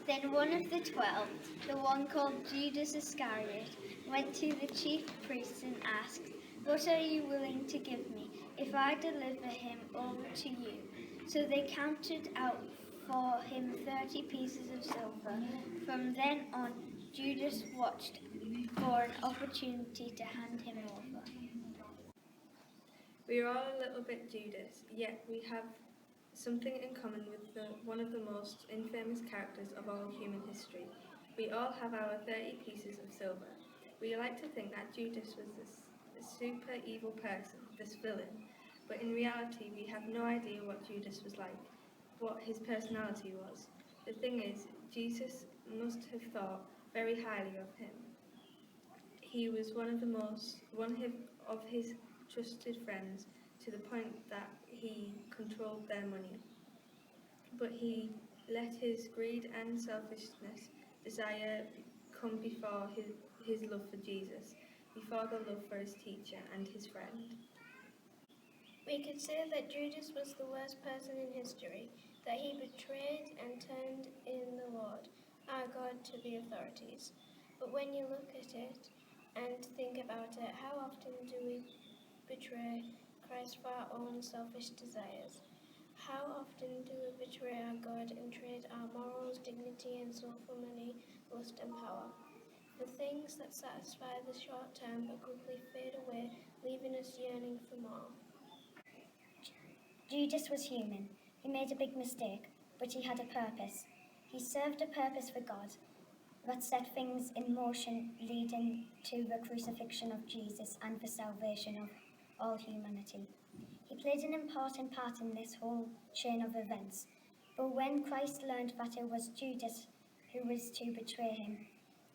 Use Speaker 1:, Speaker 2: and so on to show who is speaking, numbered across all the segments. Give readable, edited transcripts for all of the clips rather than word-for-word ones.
Speaker 1: Then one of the 12, the one called Judas Iscariot, went to the chief priests and asked, "What are you willing to give me if I deliver him over to you?" So they counted out for him 30 pieces of silver. From then on, Judas watched for an opportunity to hand him over.
Speaker 2: We are all a little bit Judas, yet we have something in common with one of the most infamous characters of all human history. We all have our 30 pieces of silver. We like to think that Judas was this super evil person, this villain, but in reality we have no idea what Judas was like, what his personality was. The thing is, Jesus must have thought very highly of him. He was one of his trusted friends, to the point that he controlled their money. But he let his greed and selfishness desire come before his love for Jesus, before the love for his teacher and his friend.
Speaker 3: We could say that Judas was the worst person in history, that he betrayed and turned in the Lord, our God, to the authorities. But when you look at it and think about it, how often do we betray Christ for our own selfish desires? How often do we betray our God and trade our morals, dignity, and soul for money, lust, and power? For things that satisfy the short term but quickly fade away, leaving us yearning for more.
Speaker 1: Judas was human. He made a big mistake, but he had a purpose. He served a purpose for God that set things in motion, leading to the crucifixion of Jesus and the salvation of all humanity. He played an important part in this whole chain of events. But when Christ learned that it was Judas who was to betray him,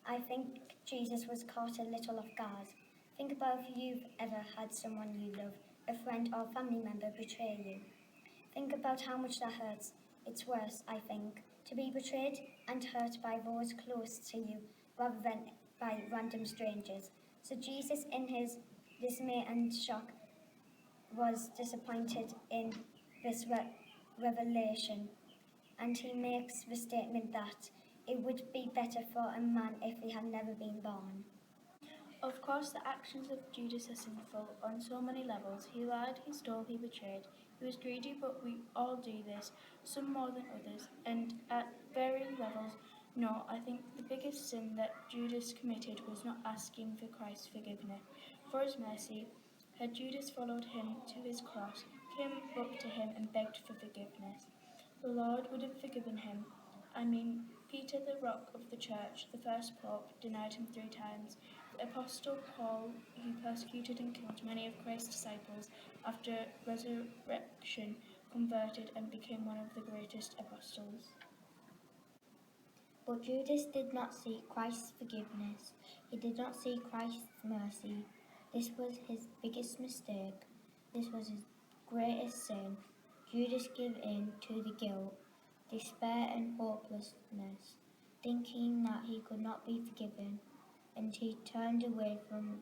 Speaker 1: I think Jesus was caught a little off guard. Think about if you've ever had someone you love, a friend or family member, betray you. Think about how much that hurts. It's worse, I think, to be betrayed and hurt by those close to you rather than by random strangers. So Jesus, in his dismay and shock, was disappointed in this revelation, and he makes the statement that it would be better for a man if he had never been born.
Speaker 4: Of course, the actions of Judas are sinful on so many levels. He lied, he stole, he betrayed. He was greedy, but we all do this, some more than others, and at varying levels. No, I think the biggest sin that Judas committed was not asking for Christ's forgiveness. For his mercy, had Judas followed him to his cross, came up to him and begged for forgiveness, the Lord would have forgiven him. Peter, the rock of the church, the first pope, denied him 3 times. The Apostle Paul, who persecuted and killed many of Christ's disciples, after resurrection, converted and became one of the greatest apostles.
Speaker 5: But Judas did not seek Christ's forgiveness. He did not seek Christ's mercy. This was his biggest mistake. This was his greatest sin. Judas gave in to the guilt, despair and hopelessness, thinking that he could not be forgiven, and he turned away from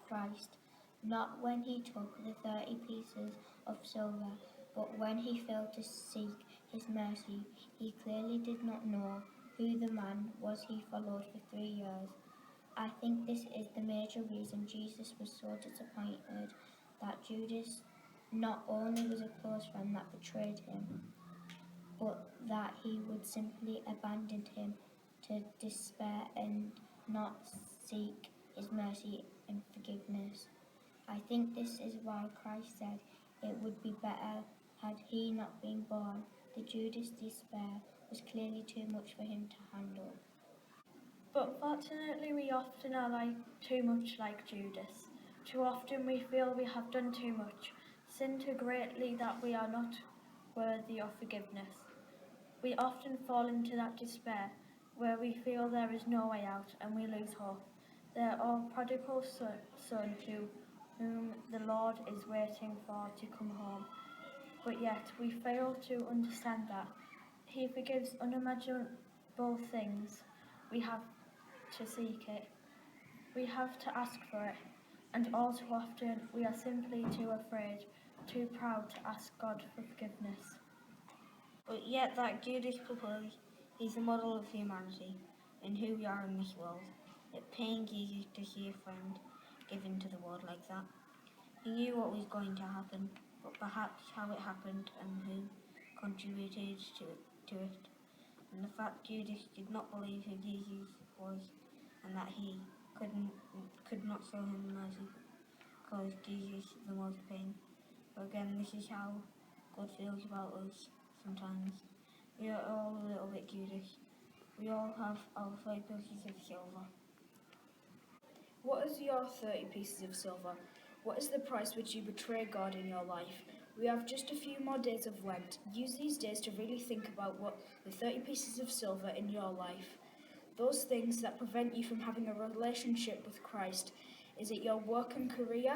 Speaker 5: Christ, not when he took the 30 pieces of silver, but when he failed to seek his mercy. He clearly did not know who the man was he followed for 3 years. I think this is the major reason Jesus was so disappointed, that Judas not only was a close friend that betrayed him, but that he would simply abandon him to despair and not seek his mercy and forgiveness. I think this is why Christ said it would be better had he not been born. The Judas despair was clearly too much for him to handle.
Speaker 4: But fortunately, we often are too much like Judas. Too often we feel we have done too much, sinned too greatly that we are not worthy of forgiveness. We often fall into that despair, where we feel there is no way out and we lose hope. There are prodigal son to whom the Lord is waiting for to come home. But yet we fail to understand that He forgives unimaginable things. We have to seek it. We have to ask for it. And all too often we are simply too afraid, too proud to ask God for forgiveness.
Speaker 6: But yet that Judas purpose,
Speaker 5: He's the model of humanity and who we are in this world. It pained Jesus to see a friend given to the world like that. He knew what was going to happen, but perhaps how it happened and who contributed to it. And the fact Judas did not believe who Jesus was and that he could not show him mercy caused Jesus the most pain. But again, this is how God feels about us sometimes. We are all a little bit Judas. We all have our 3 pieces of silver.
Speaker 4: What is your 30 pieces of silver? What is the price which you betray God in your life? We have just a few more days of Lent. Use these days to really think about what the 30 pieces of silver in your life. Those things that prevent you from having a relationship with Christ. Is it your work and career?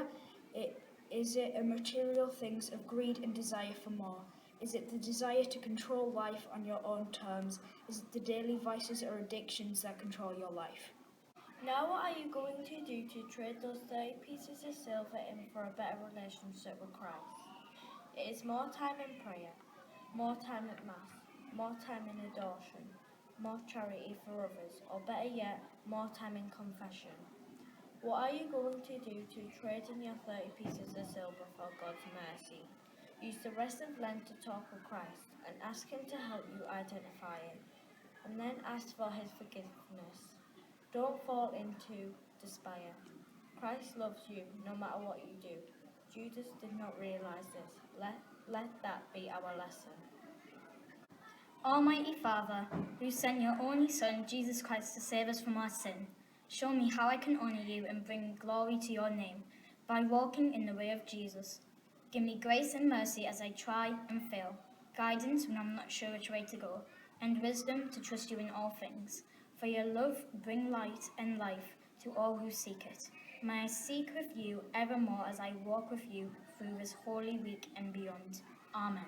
Speaker 4: Is it material things of greed and desire for more? Is it the desire to control life on your own terms? Is it the daily vices or addictions that control your life? Now what are you going to do to trade those 30 pieces of silver in for a better relationship with Christ? It is more time in prayer, more time at Mass, more time in adoration, more charity for others, or better yet, more time in confession. What are you going to do to trade in your 30 pieces of silver for God's mercy? Use the rest of Lent to talk with Christ and ask Him to help you identify it, and then ask for His forgiveness. Don't fall into despair. Christ loves you no matter what you do. Judas did not realize this. Let that be our lesson.
Speaker 1: Almighty Father, who sent your only Son, Jesus Christ, to save us from our sin, show me how I can honour you and bring glory to your name by walking in the way of Jesus. Give me grace and mercy as I try and fail, guidance when I'm not sure which way to go, and wisdom to trust you in all things. For your love bring light and life to all who seek it. May I seek with you evermore as I walk with you through this holy week and beyond. Amen.